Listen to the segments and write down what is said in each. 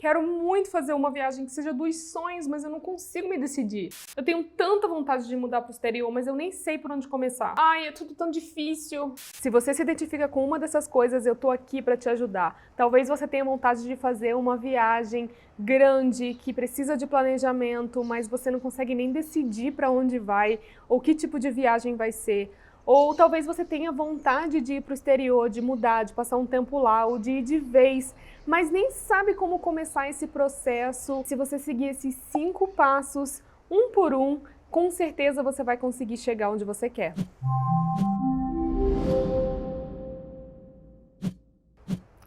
quero muito fazer uma viagem que seja dos sonhos, mas eu não consigo me decidir. Eu tenho tanta vontade de mudar para o exterior, mas eu nem sei por onde começar. Ai, é tudo tão difícil. Se você se identifica com uma dessas coisas, eu tô aqui para te ajudar. Talvez você tenha vontade de fazer uma viagem grande, que precisa de planejamento, mas você não consegue nem decidir para onde vai ou que tipo de viagem vai ser. Ou talvez você tenha vontade de ir para o exterior, de mudar, de passar um tempo lá, ou de ir de vez, mas nem sabe como começar esse processo. Se você seguir esses 5 passos, um por um, com certeza você vai conseguir chegar onde você quer.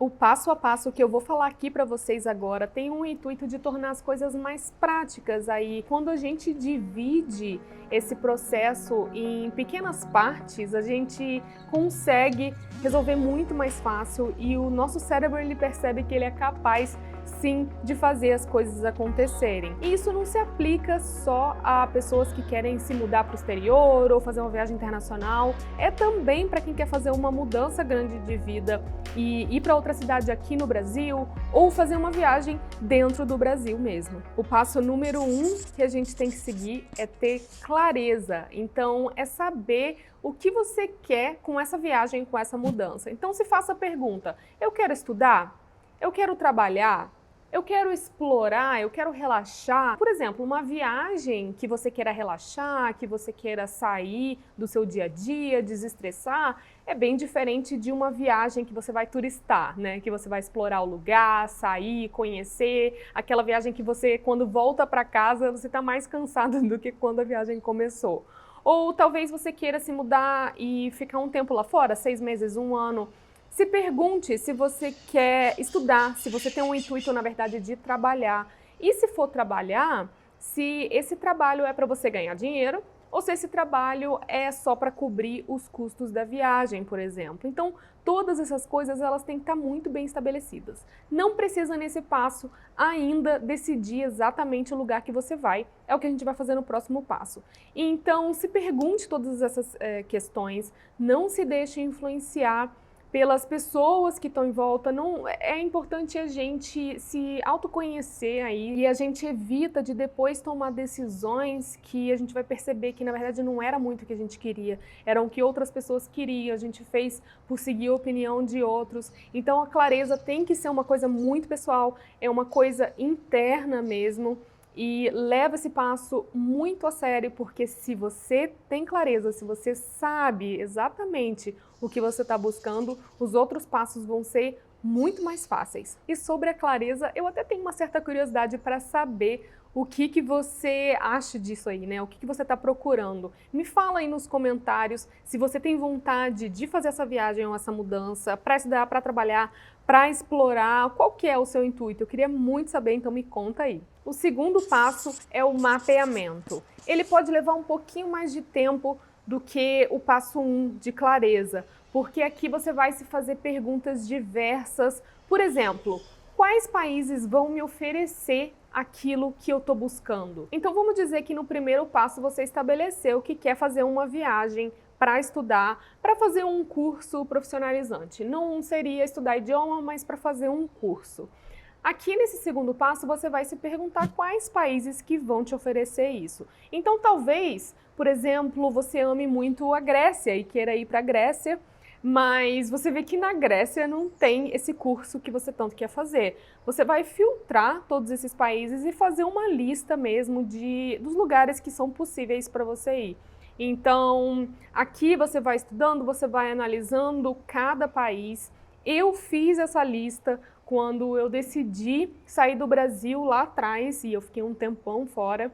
O passo a passo que eu vou falar aqui para vocês agora tem um intuito de tornar as coisas mais práticas aí. Quando a gente divide esse processo em pequenas partes, a gente consegue resolver muito mais fácil e o nosso cérebro ele percebe que ele é capaz sim de fazer as coisas acontecerem. E isso não se aplica só a pessoas que querem se mudar para o exterior ou fazer uma viagem internacional, é também para quem quer fazer uma mudança grande de vida e ir para outra cidade aqui no Brasil ou fazer uma viagem dentro do Brasil mesmo. O passo número 1 que a gente tem que seguir é ter clareza. Então é saber o que você quer com essa viagem, com essa mudança. Então se faça a pergunta: eu quero estudar? Eu quero trabalhar? Eu quero explorar, eu quero relaxar. Por exemplo, uma viagem que você queira relaxar, que você queira sair do seu dia a dia, desestressar, é bem diferente de uma viagem que você vai turistar, né? Que você vai explorar o lugar, sair, conhecer. Aquela viagem que você, quando volta para casa, você está mais cansado do que quando a viagem começou. Ou talvez você queira se mudar e ficar um tempo lá fora, 6 meses, 1 ano. Se pergunte se você quer estudar, se você tem um intuito, na verdade, de trabalhar. E se for trabalhar, se esse trabalho é para você ganhar dinheiro ou se esse trabalho é só para cobrir os custos da viagem, por exemplo. Então, todas essas coisas elas têm que estar muito bem estabelecidas. Não precisa, nesse passo, ainda decidir exatamente o lugar que você vai. É o que a gente vai fazer no próximo passo. Então, se pergunte todas essas questões, não se deixe influenciar pelas pessoas que estão em volta. Não, é importante a gente se autoconhecer aí e a gente evita de depois tomar decisões que a gente vai perceber que na verdade não era muito o que a gente queria, era o que outras pessoas queriam, a gente fez por seguir a opinião de outros. Então a clareza tem que ser uma coisa muito pessoal, é uma coisa interna mesmo. E leva esse passo muito a sério, porque se você tem clareza, se você sabe exatamente o que você está buscando, os outros passos vão ser muito mais fáceis. E sobre a clareza, eu até tenho uma certa curiosidade para saber o que você acha disso aí, né? O que você está procurando. Me fala aí nos comentários se você tem vontade de fazer essa viagem ou essa mudança, para estudar, para trabalhar, para explorar, qual que é o seu intuito? Eu queria muito saber, então me conta aí. O segundo passo é o mapeamento. Ele pode levar um pouquinho mais de tempo do que o passo 1 de clareza, porque aqui você vai se fazer perguntas diversas. Por exemplo, quais países vão me oferecer aquilo que eu estou buscando? Então vamos dizer que no primeiro passo você estabeleceu que quer fazer uma viagem para estudar, para fazer um curso profissionalizante. Não seria estudar idioma, mas para fazer um curso. Aqui nesse segundo passo você vai se perguntar quais países que vão te oferecer isso. Então talvez, por exemplo, você ame muito a Grécia e queira ir para a Grécia, mas você vê que na Grécia não tem esse curso que você tanto quer fazer. Você vai filtrar todos esses países e fazer uma lista mesmo dos lugares que são possíveis para você ir. Então, aqui você vai estudando, você vai analisando cada país. Eu fiz essa lista quando eu decidi sair do Brasil lá atrás, e eu fiquei um tempão fora.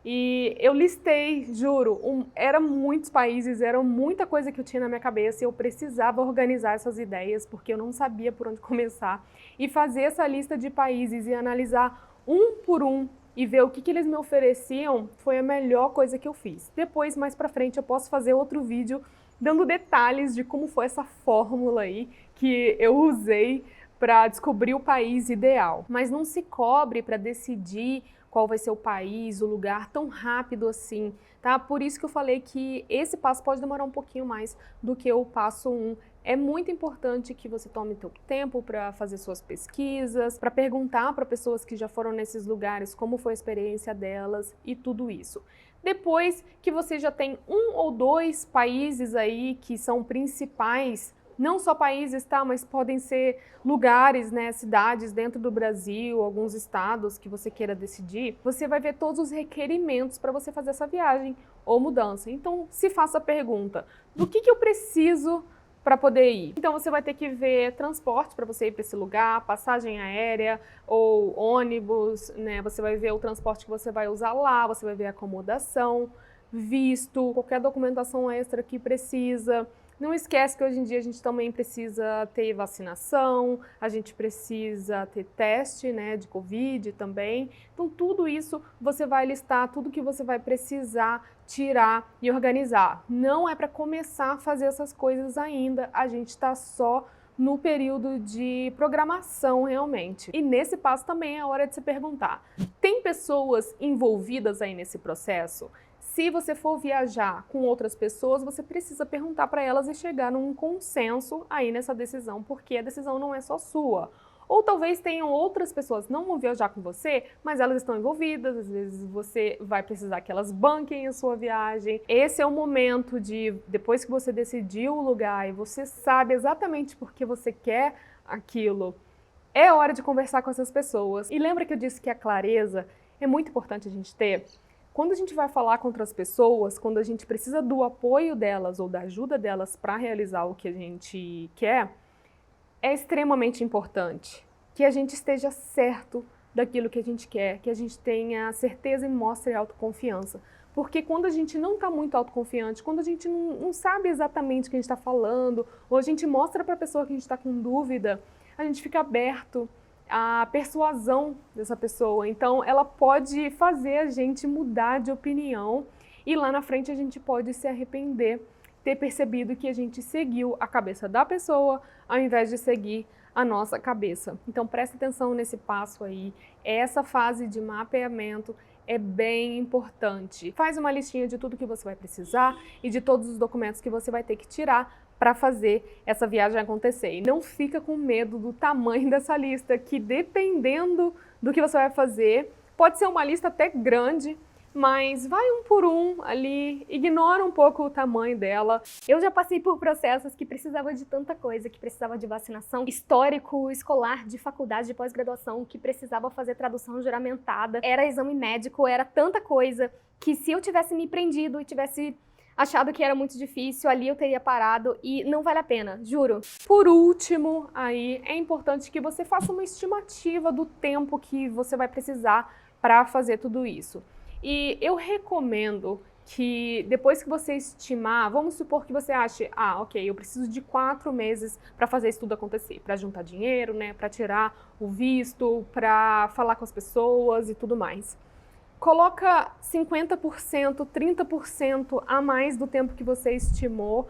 E eu listei, juro, eram muitos países, era muita coisa que eu tinha na minha cabeça e eu precisava organizar essas ideias porque eu não sabia por onde começar. E fazer essa lista de países e analisar um por um e ver o que eles me ofereciam foi a melhor coisa que eu fiz. Depois, mais pra frente, eu posso fazer outro vídeo dando detalhes de como foi essa fórmula aí que eu usei para descobrir o país ideal. Mas não se cobre para decidir qual vai ser o país, o lugar tão rápido assim, tá? Por isso que eu falei que esse passo pode demorar um pouquinho mais do que o passo 1. É muito importante que você tome seu tempo para fazer suas pesquisas, para perguntar para pessoas que já foram nesses lugares como foi a experiência delas e tudo isso. Depois que você já tem 1 ou 2 países aí que são principais, não só países, tá? Mas podem ser lugares, né? Cidades dentro do Brasil, alguns estados que você queira decidir, você vai ver todos os requerimentos para você fazer essa viagem ou mudança. Então, se faça a pergunta, do que eu preciso para poder ir? Então você vai ter que ver transporte para você ir para esse lugar, passagem aérea ou ônibus, né? Você vai ver o transporte que você vai usar lá, você vai ver acomodação, visto, qualquer documentação extra que precisa. Não esquece que hoje em dia a gente também precisa ter vacinação, a gente precisa ter teste, né, de Covid também. Então tudo isso você vai listar, tudo que você vai precisar tirar e organizar. Não é para começar a fazer essas coisas ainda, a gente está só no período de programação realmente. E nesse passo também é hora de se perguntar, tem pessoas envolvidas aí nesse processo? Se você for viajar com outras pessoas, você precisa perguntar para elas e chegar num consenso aí nessa decisão, porque a decisão não é só sua. Ou talvez tenham outras pessoas que não vão viajar com você, mas elas estão envolvidas, às vezes você vai precisar que elas banquem a sua viagem. Esse é o momento de, depois que você decidiu o lugar e você sabe exatamente por que você quer aquilo, é hora de conversar com essas pessoas. E lembra que eu disse que a clareza é muito importante a gente ter? Quando a gente vai falar com outras pessoas, quando a gente precisa do apoio delas ou da ajuda delas para realizar o que a gente quer, é extremamente importante que a gente esteja certo daquilo que a gente quer, que a gente tenha certeza e mostre autoconfiança. Porque quando a gente não está muito autoconfiante, quando a gente não sabe exatamente o que a gente está falando, ou a gente mostra para a pessoa que a gente está com dúvida, a gente fica aberto a persuasão dessa pessoa. Então, ela pode fazer a gente mudar de opinião e lá na frente a gente pode se arrepender, ter percebido que a gente seguiu a cabeça da pessoa ao invés de seguir a nossa cabeça. Então, presta atenção nesse passo aí. Essa fase de mapeamento é bem importante. Faz uma listinha de tudo que você vai precisar e de todos os documentos que você vai ter que tirar para fazer essa viagem acontecer. E não fica com medo do tamanho dessa lista, que dependendo do que você vai fazer, pode ser uma lista até grande, mas vai um por um ali, ignora um pouco o tamanho dela. Eu já passei por processos que precisava de tanta coisa, que precisava de vacinação, histórico escolar, de faculdade, de pós-graduação, que precisava fazer tradução juramentada, era exame médico, era tanta coisa, que se eu tivesse me prendido e tivesse achado que era muito difícil, ali eu teria parado e não vale a pena, juro. Por último, aí é importante que você faça uma estimativa do tempo que você vai precisar para fazer tudo isso. E eu recomendo que depois que você estimar, vamos supor que você ache, ok, eu preciso de 4 meses para fazer isso tudo acontecer, para juntar dinheiro, né, para tirar o visto, para falar com as pessoas e tudo mais. Coloca 50%, 30% a mais do tempo que você estimou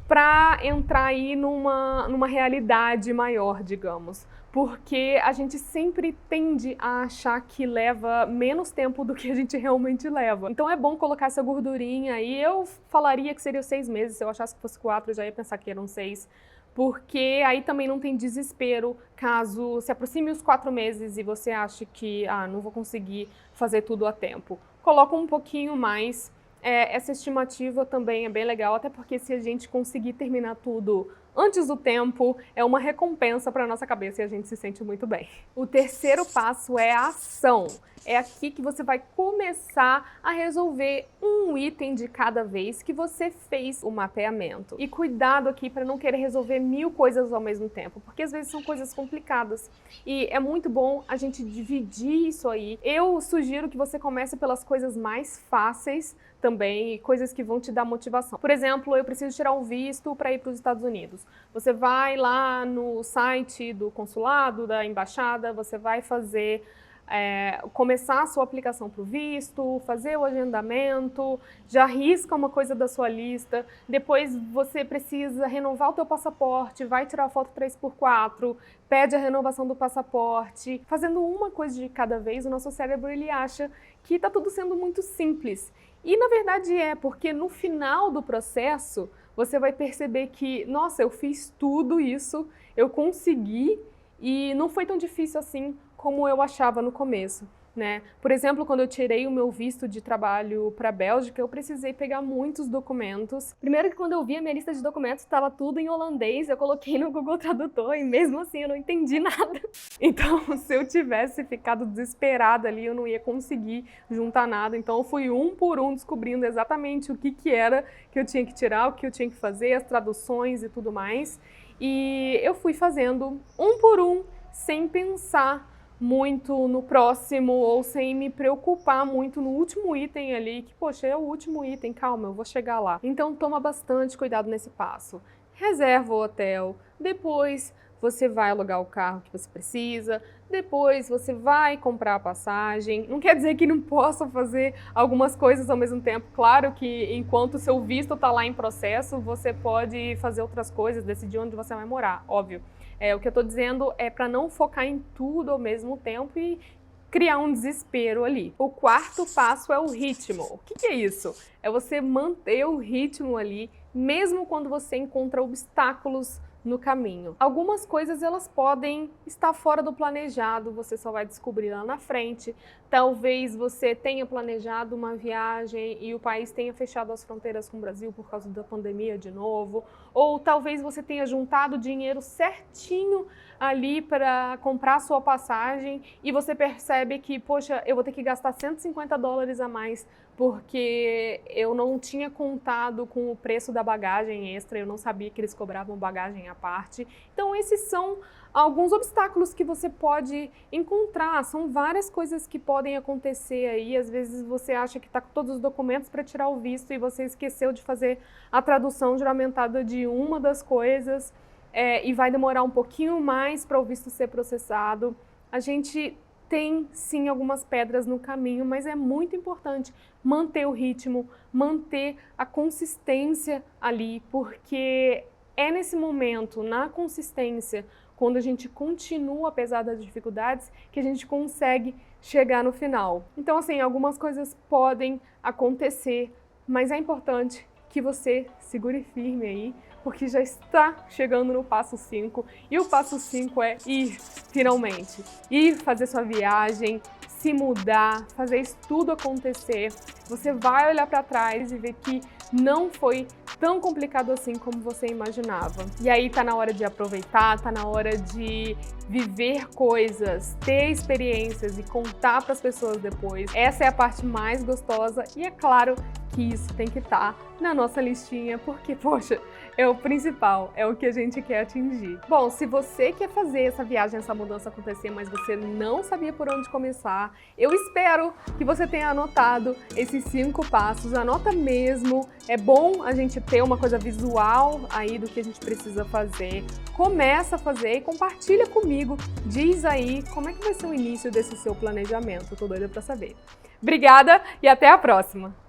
para entrar aí numa realidade maior, digamos. Porque a gente sempre tende a achar que leva menos tempo do que a gente realmente leva. Então é bom colocar essa gordurinha aí. Eu falaria que seria 6 meses, se eu achasse que fosse 4, eu já ia pensar que eram 6. Porque aí também não tem desespero caso se aproxime os 4 meses e você ache que não vou conseguir fazer tudo a tempo. Coloca um pouquinho mais. Essa estimativa também é bem legal, até porque se a gente conseguir terminar tudo antes do tempo, é uma recompensa para a nossa cabeça e a gente se sente muito bem. O terceiro passo é a ação. É aqui que você vai começar a resolver um item de cada vez que você fez o mapeamento. E cuidado aqui para não querer resolver 1000 coisas ao mesmo tempo, porque às vezes são coisas complicadas. E é muito bom a gente dividir isso aí. Eu sugiro que você comece pelas coisas mais fáceis também, e coisas que vão te dar motivação. Por exemplo, eu preciso tirar um visto para ir para os Estados Unidos. Você vai lá no site do consulado, da embaixada, você vai fazer começar a sua aplicação para o visto, fazer o agendamento, já risca uma coisa da sua lista, depois você precisa renovar o teu passaporte, vai tirar a foto 3x4, pede a renovação do passaporte. Fazendo uma coisa de cada vez, o nosso cérebro ele acha que está tudo sendo muito simples. E na verdade porque no final do processo, você vai perceber que, nossa, eu fiz tudo isso, eu consegui e não foi tão difícil assim como eu achava no começo, né? Por exemplo, quando eu tirei o meu visto de trabalho para a Bélgica, eu precisei pegar muitos documentos. Primeiro que quando eu vi a minha lista de documentos, estava tudo em holandês, eu coloquei no Google Tradutor e mesmo assim eu não entendi nada. Então, se eu tivesse ficado desesperada ali, eu não ia conseguir juntar nada. Então, eu fui um por um descobrindo exatamente o que era que eu tinha que tirar, o que eu tinha que fazer, as traduções e tudo mais. E eu fui fazendo um por um, sem pensar muito no próximo ou sem me preocupar muito no último item ali, que, poxa, é o último item, calma, eu vou chegar lá. Então, toma bastante cuidado nesse passo. Reserva o hotel, depois você vai alugar o carro que você precisa, depois você vai comprar a passagem. Não quer dizer que não possa fazer algumas coisas ao mesmo tempo. Claro que enquanto o seu visto está lá em processo, você pode fazer outras coisas, decidir onde você vai morar, óbvio. O que eu estou dizendo é para não focar em tudo ao mesmo tempo e criar um desespero ali. O quarto passo é o ritmo. O que é isso? É você manter o ritmo ali, mesmo quando você encontra obstáculos no caminho. Algumas coisas elas podem estar fora do planejado, você só vai descobrir lá na frente. Talvez você tenha planejado uma viagem e o país tenha fechado as fronteiras com o Brasil por causa da pandemia de novo. Ou talvez você tenha juntado dinheiro certinho ali para comprar a sua passagem e você percebe que, poxa, eu vou ter que gastar $150 a mais porque eu não tinha contado com o preço da bagagem extra, eu não sabia que eles cobravam bagagem à parte. Então esses são alguns obstáculos que você pode encontrar, são várias coisas que podem acontecer aí. Às vezes você acha que está com todos os documentos para tirar o visto e você esqueceu de fazer a tradução juramentada de uma das coisas e vai demorar um pouquinho mais para o visto ser processado. A gente tem sim algumas pedras no caminho, mas é muito importante manter o ritmo, manter a consistência ali, porque é nesse momento, na consistência, quando a gente continua apesar das dificuldades, que a gente consegue chegar no final. Então, assim, algumas coisas podem acontecer, mas é importante que você segure firme aí, porque já está chegando no passo 5, e o passo 5 é ir, finalmente, ir fazer sua viagem, se mudar, fazer isso tudo acontecer. Você vai olhar para trás e ver que não foi tão complicado assim como você imaginava. E aí tá na hora de aproveitar, tá na hora de viver coisas, ter experiências e contar para as pessoas depois. Essa é a parte mais gostosa e é claro que isso tem que estar na nossa listinha, porque, poxa, é o principal, é o que a gente quer atingir. Bom, se você quer fazer essa viagem, essa mudança acontecer, mas você não sabia por onde começar, eu espero que você tenha anotado esses 5 passos, anota mesmo. É bom a gente ter uma coisa visual aí do que a gente precisa fazer. Começa a fazer e compartilha comigo. Diz aí como é que vai ser o início desse seu planejamento. Eu tô doida pra saber. Obrigada e até a próxima!